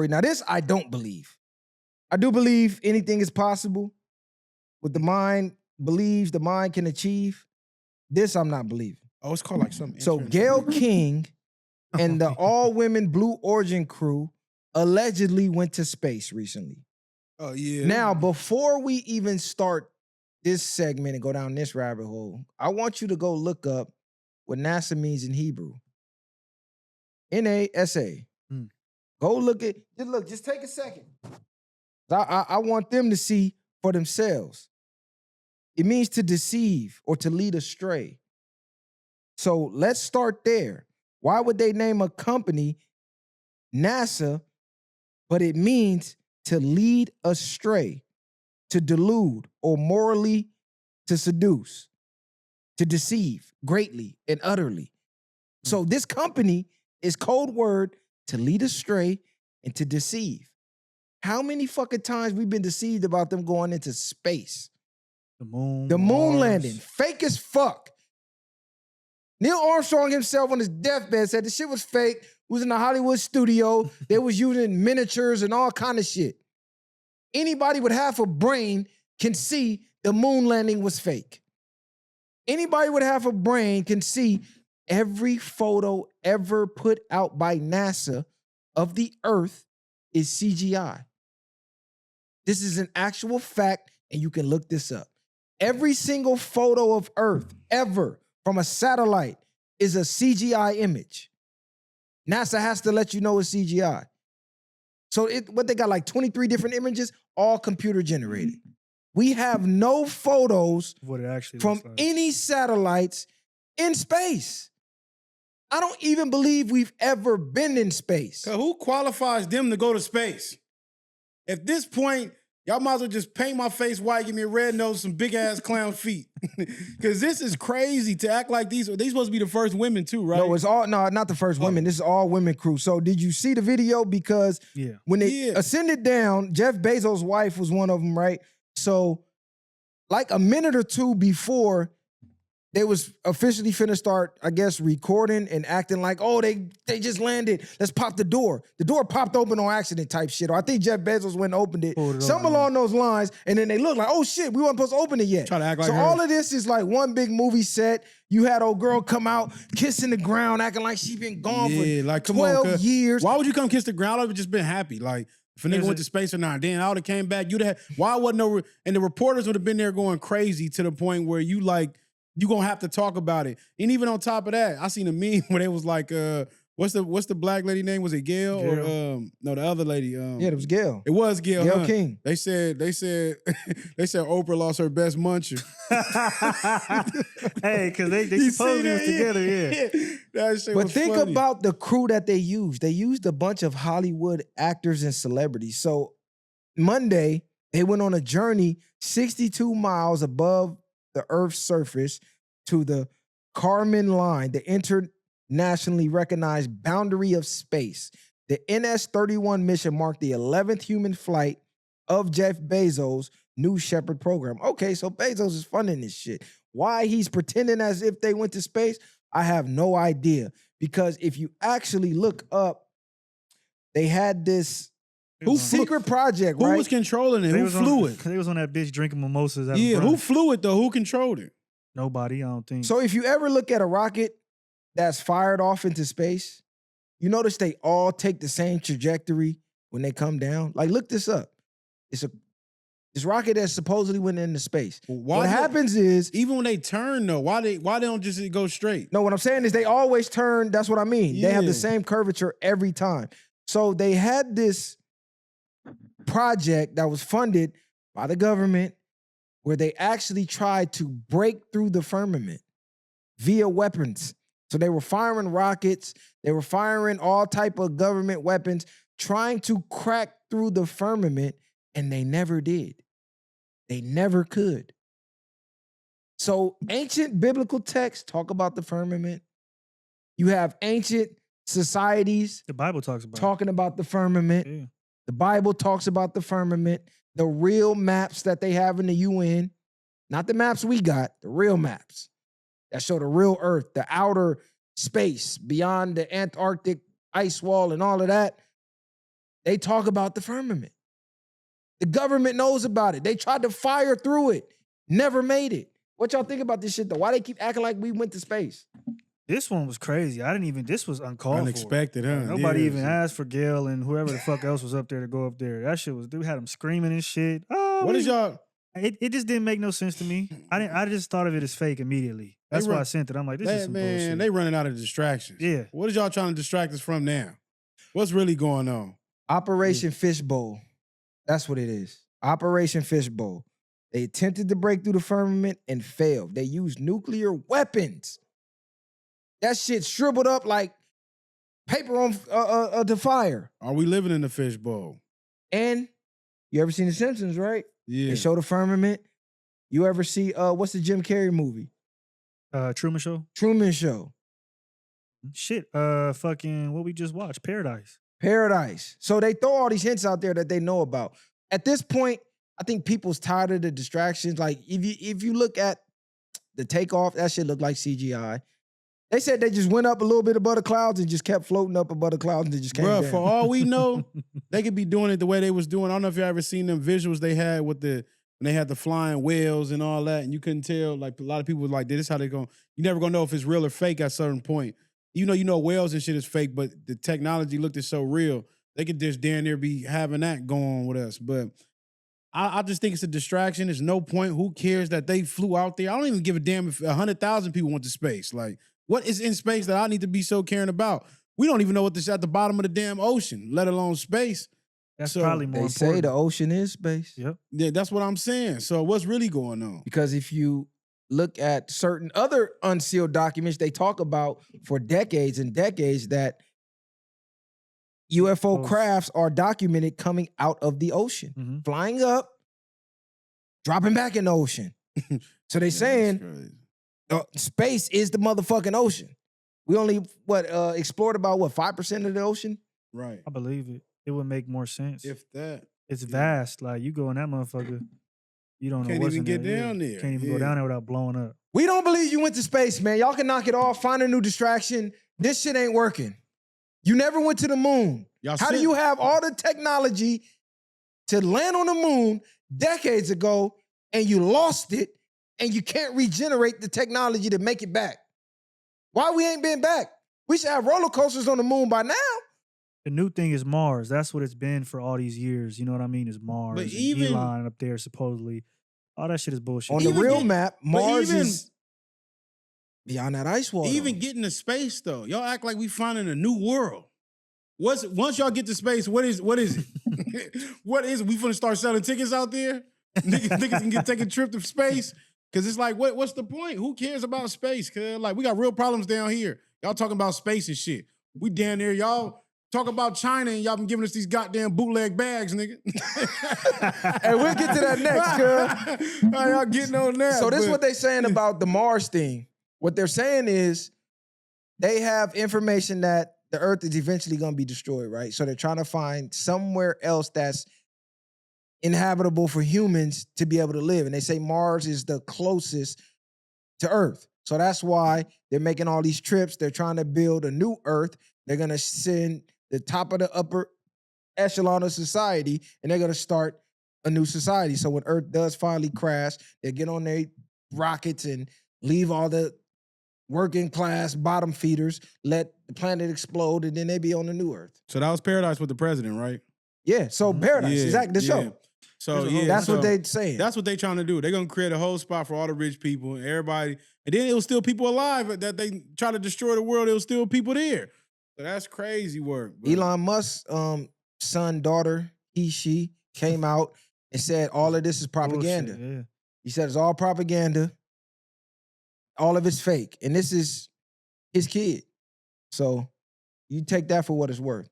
Now this I don't believe. I do believe anything is possible. What the mind believes, the mind can achieve. This I'm not believing. Oh, it's called like something. So Gayle King and the all-women Blue Origin crew allegedly went to space recently. Oh, yeah. Now, before we even start this segment and go down this rabbit hole, I want you to go look up what NASA means in Hebrew. NASA. Go look at, just take a second. I want them to see for themselves. It means to deceive or to lead astray. So let's start there. Why would they name a company NASA, but it means to lead astray, to delude, or morally to seduce, to deceive greatly and utterly. So this company is code word to lead astray and to deceive. How many fucking times we've been deceived about them going into space? The moon. The moon landing. Fake as fuck. Neil Armstrong himself on his deathbed said the shit was fake. Was in a Hollywood studio. They was using miniatures and all kind of shit. Anybody with half a brain can see the moon landing was fake. Anybody with half a brain can see every photo ever put out by NASA of the Earth is CGI. This is an actual fact, and you can look this up. Every single photo of Earth ever from a satellite is a CGI image. NASA has to let you know it's CGI. So what they got, like 23 different images, all computer generated. We have no photos what it actually from like. any satellites in space. I don't even believe we've ever been in space. Who qualifies them to go to space? At this point, y'all might as well just paint my face white, give me a red nose, some big ass clown feet. Because this is crazy to act like these supposed to be the first women too, right? No, not the first women. This is all women crew. So did you see the video? Because when they ascended down, Jeff Bezos' wife was one of them, right? So like a minute or two before they was officially finna start, I guess, recording and acting like, oh, they just landed. Let's pop the door. The door popped open on accident type shit. Or I think Jeff Bezos went and opened it. Something along those lines. And then they look like, oh shit, we weren't supposed to open it yet. Try to act like so her. all of this is like one big movie set. You had old girl come out, kissing the ground, acting like she been gone for like, 12 years. Why would you come kiss the ground? I would have just been happy. Like, if a nigga went to space or not, then I would have came back. You'd have, why wasn't no, and the reporters would have been there going crazy to the point where you like, you gonna have to talk about it. And even on top of that, I seen a meme where they was like, what's the black lady name? Was it Gayle? Or no, the other lady. Yeah, it was Gayle. It was Gayle. Gayle King. They said Oprah lost her best muncher. Hey, because they supposedly was together, yeah. That shit but was think funny. about the crew that they used. They used a bunch of Hollywood actors and celebrities. So Monday, they went on a journey 62 miles above the Earth's surface to the Kármán line, the internationally recognized boundary of space. The NS-31 mission marked the 11th human flight of Jeff Bezos' New Shepard program. Okay, so Bezos is funding this shit. Why he's pretending as if they went to space, I have no idea. Because if you actually look up, they had this secret project, right? Who was controlling it? Who flew it? They was on that bitch drinking mimosas. Yeah, who flew it though? Who controlled it? Nobody, I don't think. So if you ever look at a rocket that's fired off into space, you notice they all take the same trajectory when they come down. Like, look this up. This rocket that supposedly went into space. What happens is, even when they turn though, why they don't just go straight? No, what I'm saying is they always turn. That's what I mean. Yeah. They have the same curvature every time. So they had this project that was funded by the government where they actually tried to break through the firmament via weapons. So they were firing rockets, they were firing all type of government weapons, trying to crack through the firmament, and they never did. They never could. So ancient biblical texts talk about the firmament. You have ancient societies. The Bible talks about talking about the firmament. Yeah. The Bible talks about the firmament. The real maps that they have in the UN, not the maps we got, the real maps that show the real Earth, the outer space beyond the Antarctic ice wall and all of that. They talk about the firmament. The government knows about it. They tried to fire through it. Never made it. What y'all think about this shit though? Why they keep acting like we went to space? This one was crazy. This was uncalled Unexpected, for. huh? Nobody Yeah, even so- asked for Gail and whoever the fuck else was up there to go up there. That shit was, dude had them screaming and shit. Oh, What is y'all? It just didn't make no sense to me. I just thought of it as fake immediately. That's why I sent it. I'm like, this is some bullshit. They running out of distractions. Yeah. What is y'all trying to distract us from now? What's really going on? Operation Fishbowl. That's what it is. Operation Fishbowl. They attempted to break through the firmament and failed. They used nuclear weapons. That shit shriveled up like paper on the fire. Are we living in the fishbowl? And you ever seen The Simpsons, right? Yeah. They show the firmament. You ever see what's the Jim Carrey movie? Truman Show? Truman Show. Shit. Fucking what we just watched, Paradise. Paradise. So they throw all these hints out there that they know about. At this point, I think people's tired of the distractions. Like if you look at the takeoff, that shit looked like CGI. They said they just went up a little bit above the clouds and just kept floating up above the clouds and they just came down. For all we know, they could be doing it the way they was doing. I don't know if you ever seen them visuals they had with when they had the flying whales and all that, and you couldn't tell. Like a lot of people was like, "This is how they going." You never gonna know if it's real or fake at a certain point. You know, whales and shit is fake, but the technology looked so real. They could just damn near be having that going on with us. But I just think it's a distraction. There's no point. Who cares that they flew out there? I don't even give a damn if 100,000 people went to space. Like, what is in space that I need to be so caring about? We don't even know what's at the bottom of the damn ocean, let alone space. That's So, probably more They important. say the ocean is space. Yep. Yeah, that's what I'm saying. So what's really going on? Because if you look at certain other unsealed documents, they talk about for decades and decades that UFO crafts are documented coming out of the ocean, Mhm. flying up, dropping back in the ocean. So they saying space is the motherfucking ocean. We only explored about 5% of the ocean? Right. I believe it. It would make more sense. If that. It's vast. Like you go in that motherfucker, you don't know Can't what's even in get there. down Yeah. there. Can't even Yeah. go down there without blowing up. We don't believe you went to space, man. Y'all can knock it off, find a new distraction. This shit ain't working. You never went to the moon. Y'all How do sent- you have all the technology to land on the moon decades ago and you lost it and you can't regenerate the technology to make it back? Why we ain't been back? We should have roller coasters on the moon by now. The new thing is Mars. That's what it's been for all these years. You know what I mean? Is Mars. But and even- Elon up there supposedly. All that shit is bullshit. On the Even real get- map, Mars even- is beyond that ice wall. Even getting to space though, y'all act like we finding a new world. Once y'all get to space, what is it? What is it? We finna start selling tickets out there? Niggas can take a trip to space? Cause it's like, what's the point? Who cares about space? Cause like we got real problems down here. Y'all talking about space and shit. We down there, y'all talk about China and y'all been giving us these goddamn bootleg bags, nigga. Hey, we'll get to that next, cuz. How y'all getting on that? So this is but- what they saying about the Mars thing. What they're saying is they have information that the Earth is eventually going to be destroyed, right? So they're trying to find somewhere else that's inhabitable for humans to be able to live. And they say Mars is the closest to Earth. So that's why they're making all these trips. They're trying to build a new Earth. They're going to send the top of the upper echelon of society, and they're going to start a new society. So when Earth does finally crash, they get on their rockets and leave all the working class bottom feeders, let the planet explode, and then they be on the new Earth. So that was Paradise with the president, right? Yeah, so Paradise, exactly, the show. So There's a whole- yeah, That's so what they saying. That's what they trying to do. They're gonna create a whole spot for all the rich people and everybody, and then it was still people alive that they try to destroy the world. It was still people there. So that's crazy work. Bro. Elon Musk's son, daughter, she came out and said all of this is propaganda. Bullshit, yeah. He said it's all propaganda. All of it's fake. And this is his kid. So you take that for what it's worth.